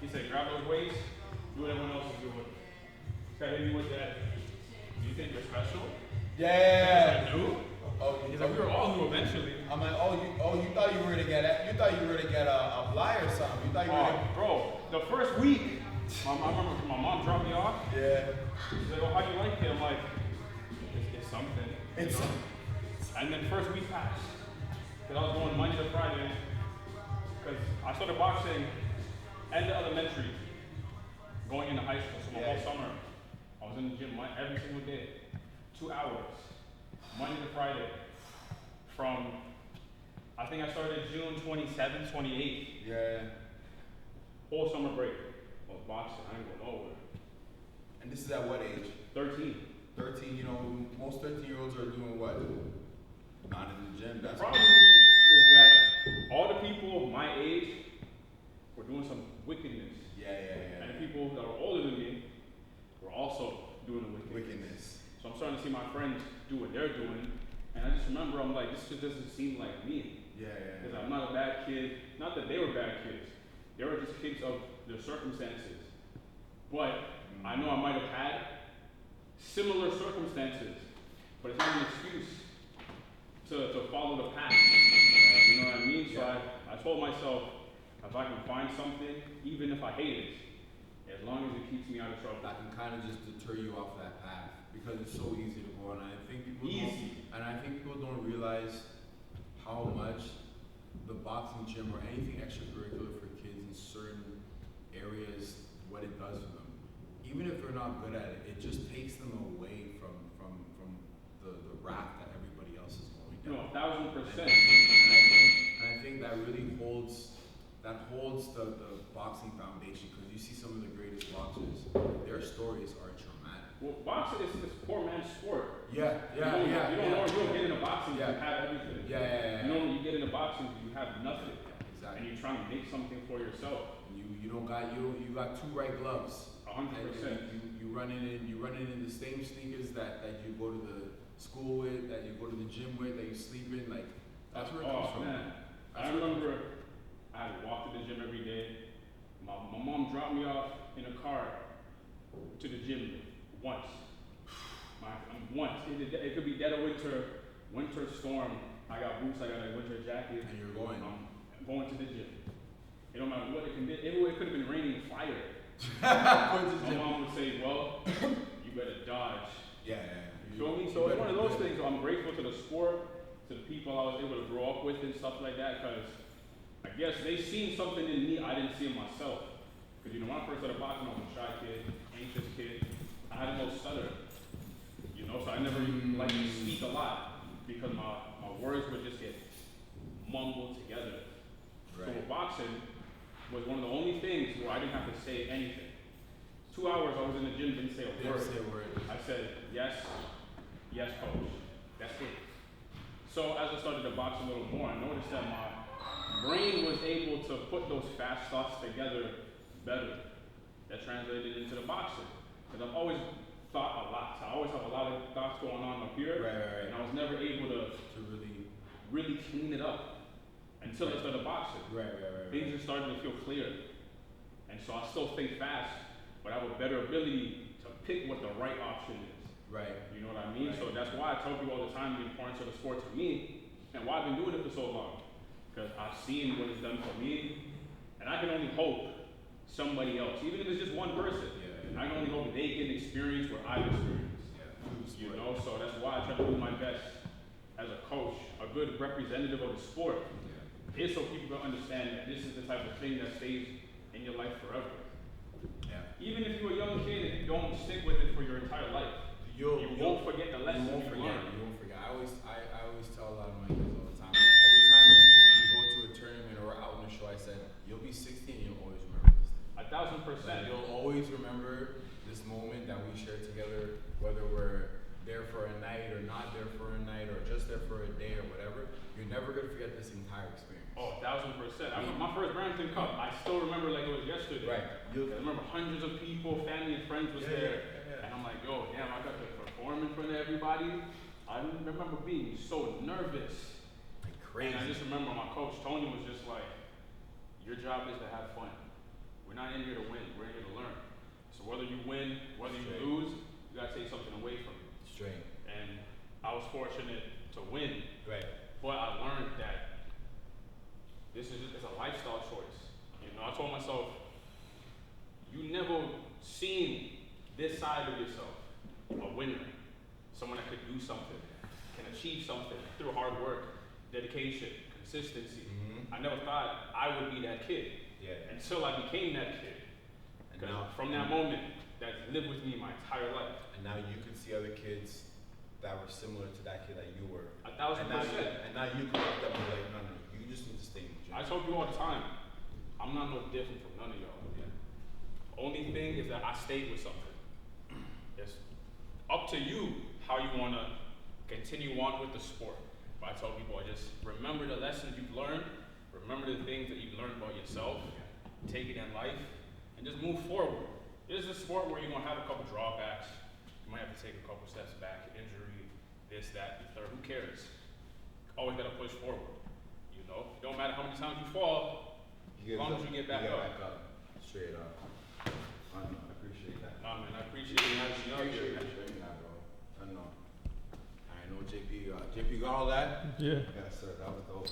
He said, grab those weights, do what everyone else is doing. Got hit me with that. Do you think you're special? Yeah. He's like, new? Oh, He's like, we were all new eventually. I'm like, you thought you were to get a fly or something. You thought you were to. Bro, the first week, I remember my mom dropped me off. Yeah. She's like, oh, how do you like it? I'm like, it's something. It's. And then first week passed. Because I was going Monday to Friday. Because I started boxing end of elementary, going into high school. So my whole summer, I was in the gym every single day. 2 hours. Monday to Friday. From, I think I started June 27th, 28th. Yeah. Whole summer break. I was boxing. I didn't go nowhere. And this is at what age? 13. 13, you know, most 13-year-olds are doing what? Not in the gym. The That's problem is that all the people my age were doing some wickedness. Yeah. And the people that were older than me were also doing the Wickedness. So I'm starting to see my friends do what they're doing. And I just remember, I'm like, this just doesn't seem like me. Yeah. Because I'm not a bad kid. Not that they were bad kids. They were just kids of their circumstances. But I know I might have had similar circumstances. But it's not an excuse to follow the path. You know what I mean? So I told myself, if I can find something, even if I hate it, as long as it keeps me out of trouble. That can kind of just deter you off that path because it's so easy to go on. And I think people don't realize how much the boxing gym or anything extracurricular for kids in certain areas, what it does for them. Even if they're not good at it, it just takes them away from the raft that everybody else is going down. No, 1,000%. And I think that really holds the boxing foundation because you see some of the greatest boxers, their stories are traumatic. Well, boxing is poor man's sport. You don't get into boxing, you have everything. Yeah. You know, when you get into boxing, you have nothing. Exactly. And you're trying to make something for yourself. You got two right gloves. 100%. You running in the same sneakers that you go to the school with, that you go to the gym with, that you sleep in. Like that's where it comes from. Man. I remember I had to walk to the gym every day. My mom dropped me off in a car to the gym once. Once. It could be dead of winter storm. I got boots, I got a winter jacket. And you're going. I'm going to the gym. It don't matter what it can be. It could have been raining fire. My mom would say, well, you better dodge. Yeah. You feel me? So it's one of those things where I'm grateful to the sport, to the people I was able to grow up with and stuff like that, because I guess they seen something in me I didn't see in myself. Because when I first started boxing, I was a shy kid, anxious kid. I had a little stutter. So I never liked to speak a lot because my words would just get mumbled together. Right. So with boxing was one of the only things where I didn't have to say anything. 2 hours I was in the gym, didn't say a word. I said, yes, coach. That's it. So as I started to box a little more, I noticed that my brain was able to put those fast thoughts together better. That translated into the boxing. Because I've always thought a lot. So I always have a lot of thoughts going on up here. Right. And I was never able to really clean it up until I started boxing. Right. Things are starting to feel clear. And so I still think fast, but I have a better ability to pick what the right option is. Right. You know what I mean? Right. So that's why I tell people all the time the importance of the sport to me and why I've been doing it for so long. Because I've seen what it's done for me, and I can only hope somebody else, even if it's just one person, I can only hope they can experience what I've experienced. So that's why I try to do my best as a coach, a good representative of the sport, is so people can understand that this is the type of thing that stays in your life forever. Yeah. Even if you're a young kid and you don't stick with it for your entire life, you won't forget the lesson you learned. You won't forget. I always tell a lot of my kids all the time. Every time you go to a tournament or out in a show, I said, you'll be 16 and you'll always remember this thing. 1,000%. You'll always remember this moment that we shared together, whether we're there for a night or not there for a night or just there for a day or whatever. You're never going to forget this entire experience. Oh, 1,000%. I remember my first Brampton Cup. I still remember like it was yesterday. Right. I remember hundreds of people, family and friends was there. Yeah. And I'm like, yo, damn, I got to perform in front of everybody. I remember being so nervous. Like crazy. And I just remember my coach, Tony, was just like, your job is to have fun. We're not in here to win, whether you Straight. lose, you gotta take something away from it. Straight. And I was fortunate to win, Right. but I learned that it's a lifestyle choice. You know, I told myself, you never seen this side of yourself, a winner, someone that could do something, can achieve something through hard work, dedication, consistency. Mm-hmm. I never thought I would be that kid Yeah. until I became that kid. And 'Cause now, from that moment, that lived with me my entire life. and now you can see other kids that were similar to that kid that you were. 1,000%. And now you can look up and be like, no, no, you just need to stay in the gym. I tell people all the time, I'm not no different from none of y'all. Yeah. Only thing is that I stayed with something. It's up to you how you want to continue on with the sport. But I tell people, I just remember the lessons you've learned, remember the things that you've learned about yourself, take it in life, and just move forward. This is a sport where you're going to have a couple drawbacks. You might have to take a couple steps back, injury, this, that, the third. Who cares? Always got to push forward. You know, it don't matter how many times you fall, as long as you get back up. Straight up. I know, I appreciate that. Nah, man, I appreciate you having me out here. Appreciate that, bro. I know. I know JP got all that. Yeah. Yes, sir. That was dope.